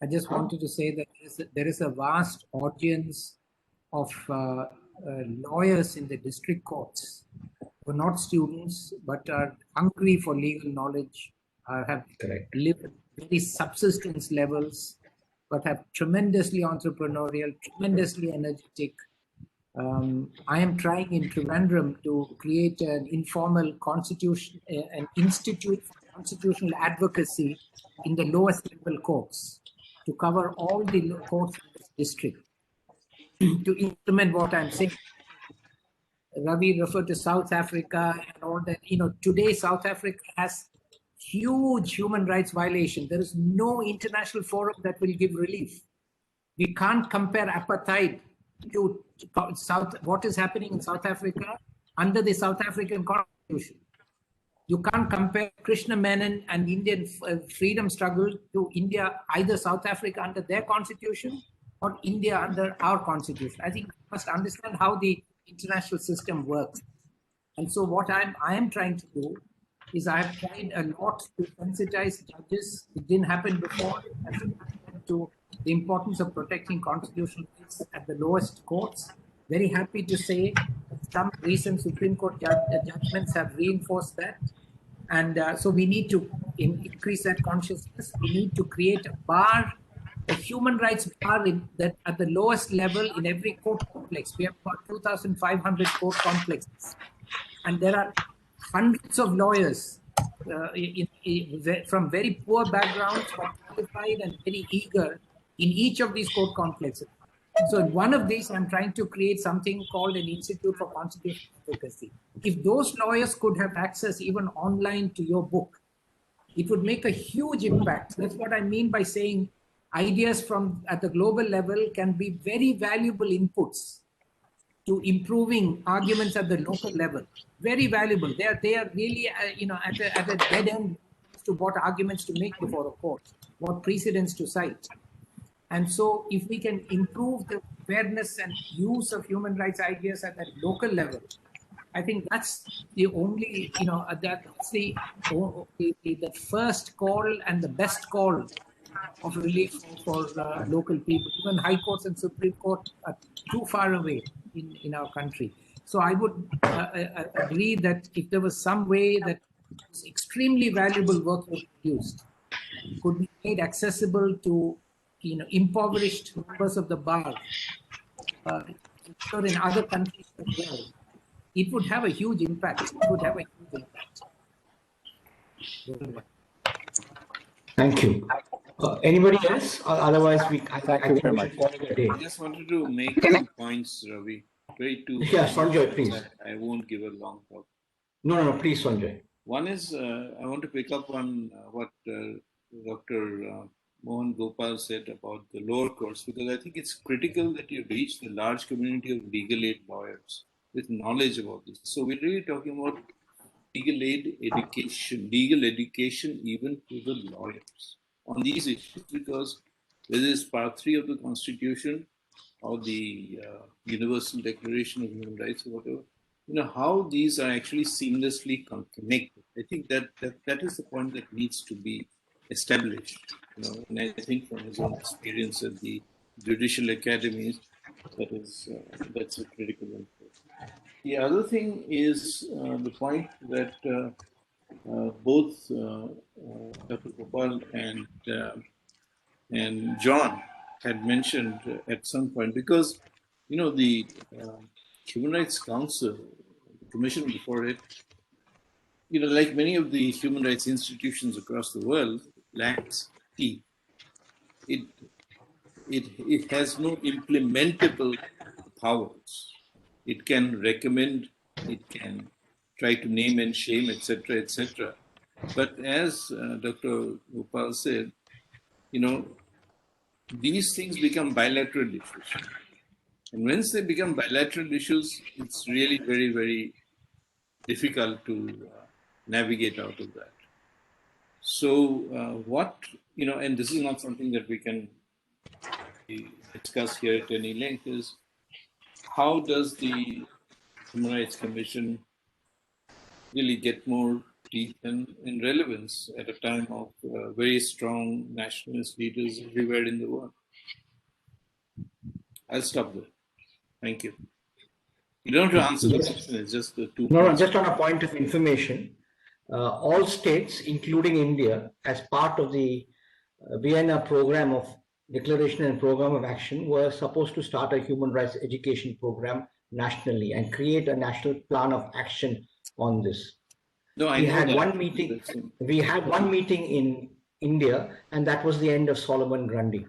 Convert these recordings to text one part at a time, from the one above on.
I just wanted to say that there is a vast audience of lawyers in the district courts who are not students but are hungry for legal knowledge, have Correct. lived at very subsistence levels, but have tremendously entrepreneurial, tremendously energetic. I am trying in Trivandrum to create an informal constitution, an institute for constitutional advocacy in the lowest level courts to cover all the courts in this district to implement what I'm saying. Ravi referred to South Africa and all that. Today South Africa has huge human rights violation. There is no international forum that will give relief. We can't compare apartheid to what is happening in South Africa under the South African Constitution. You can't compare Krishna Menon and Indian freedom struggle to India, either South Africa under their constitution or India under our constitution. I think we must understand how the international system works. And so what I am trying to do is I have tried a lot to sensitize judges. It didn't happen before. To the importance of protecting constitutional rights at the lowest courts. Very happy to say some recent Supreme Court judgments have reinforced that. And so we need to increase that consciousness. We need to create a bar, a human rights bar at the lowest level in every court complex. We have about 2,500 court complexes. And there are hundreds of lawyers from very poor backgrounds, but qualified and very eager in each of these court complexes. So in one of these, I'm trying to create something called an Institute for Constitutional Advocacy. If those lawyers could have access even online to your book, it would make a huge impact. That's what I mean by saying ideas from at the global level can be very valuable inputs to improving arguments at the local level. Very valuable. They are really at a dead end as to what arguments to make before a court, what precedents to cite. And so if we can improve the awareness and use of human rights ideas at that local level, I think that's the only, that's the first call and the best call of relief for local people. Even high courts and Supreme Court are too far away in our country. So I would agree that if there was some way that extremely valuable work was produced, could be made accessible to impoverished members of the bar, or in other countries as well, it would have a huge impact. It would have a huge impact. Thank you. Anybody else? Otherwise, Thank you very much. I just wanted to make some points, Ravi. Yeah, Sanjay, please. I won't give a long talk. No, please, Sanjay. One is, I want to pick up on what Dr. Mohan Gopal said about the lower courts, because I think it's critical that you reach the large community of legal aid lawyers with knowledge about this. So we're really talking about legal aid education, legal education even to the lawyers on these issues, because whether it's Part 3 of the Constitution or the Universal Declaration of Human Rights or whatever, how these are actually seamlessly connected. I think that is the point that needs to be established. And I think from his own experience at the judicial academies, that's a critical one. The other thing is the point that both Dr. Gopal and John had mentioned at some point, because the Human Rights Council, the commission before it, like many of the human rights institutions across the world, lacks teeth. It has no implementable powers. It can recommend, it can try to name and shame, etc., etc. But as Dr. Gopal said, these things become bilateral issues. And once they become bilateral issues, it's really very, very difficult to navigate out of that. So and this is not something that we can discuss here at any length, is how does the Human Rights Commission really get more teeth and in relevance at a time of very strong nationalist leaders everywhere in the world. I'll stop there. Thank you. You don't have to answer the question, it's just the two No, points. just on a point of information, all states, including India, as part of the Vienna program of Declaration and Program of Action, were supposed to start a human rights education program nationally and create a national plan of action on this. No, I We know had that. one meeting. We had one meeting in India, and that was the end of Solomon Grundy.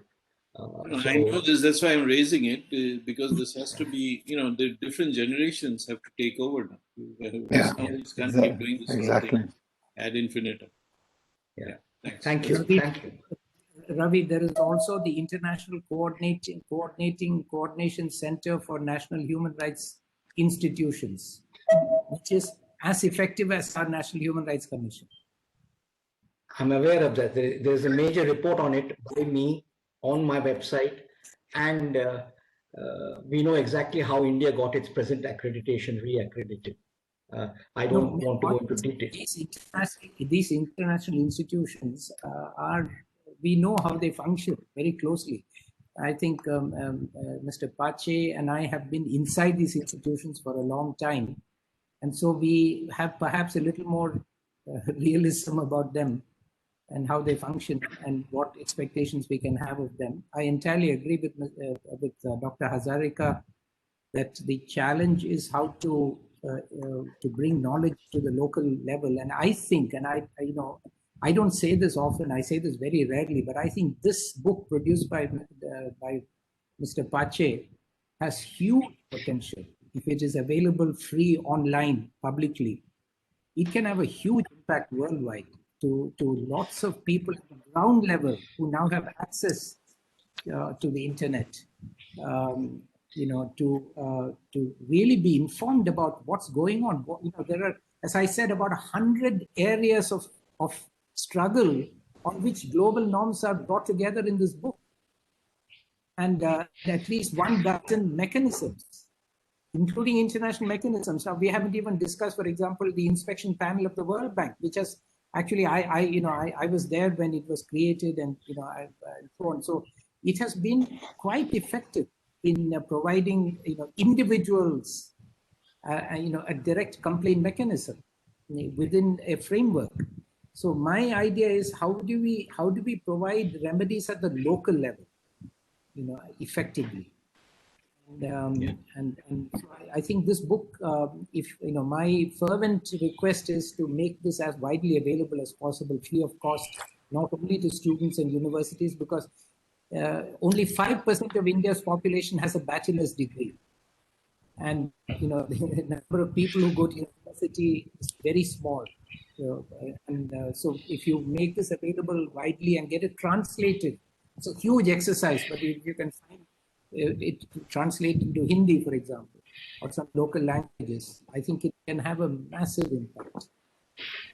I know this. That's why I'm raising it, because this has to be, the different generations have to take over now. Yeah, Can't keep doing this exactly. ad infinitum. Yeah. Thanks. Thank you. Thank you. Ravi, there is also the International Coordination Center for National Human Rights Institutions, which is as effective as our National Human Rights Commission. I'm aware of that. There's a major report on it by me on my website, and we know exactly how India got its present accreditation re-accredited. I don't want to go into detail. These international institutions we know how they function very closely. I think Mr. Pache and I have been inside these institutions for a long time. And so we have perhaps a little more realism about them and how they function and what expectations we can have of them. I entirely agree with Dr. Hazarika that the challenge is how to bring knowledge to the local level. And I think, and I don't say this often, I say this very rarely, but I think this book produced by Mr. Pache has huge potential. If it is available free online publicly, it can have a huge impact worldwide to lots of people at the ground level who now have access to the internet, to really be informed about what's going on. There are, as I said, about 100 areas of struggle on which global norms are brought together in this book. And at least 12 mechanisms, including international mechanisms. Now, we haven't even discussed, for example, the inspection panel of the World Bank, which has actually, I was there when it was created, and so on. So it has been quite effective in providing individuals a direct complaint mechanism within a framework. So my idea is how do we provide remedies at the local level, effectively. And so I think this book, my fervent request is to make this as widely available as possible, free of cost, not only to students and universities, because only 5% of India's population has a bachelor's degree. And, the number of people who go to university is very small. So if you make this available widely and get it translated, it's a huge exercise, but if you can find it translated into Hindi, for example, or some local languages, I think it can have a massive impact.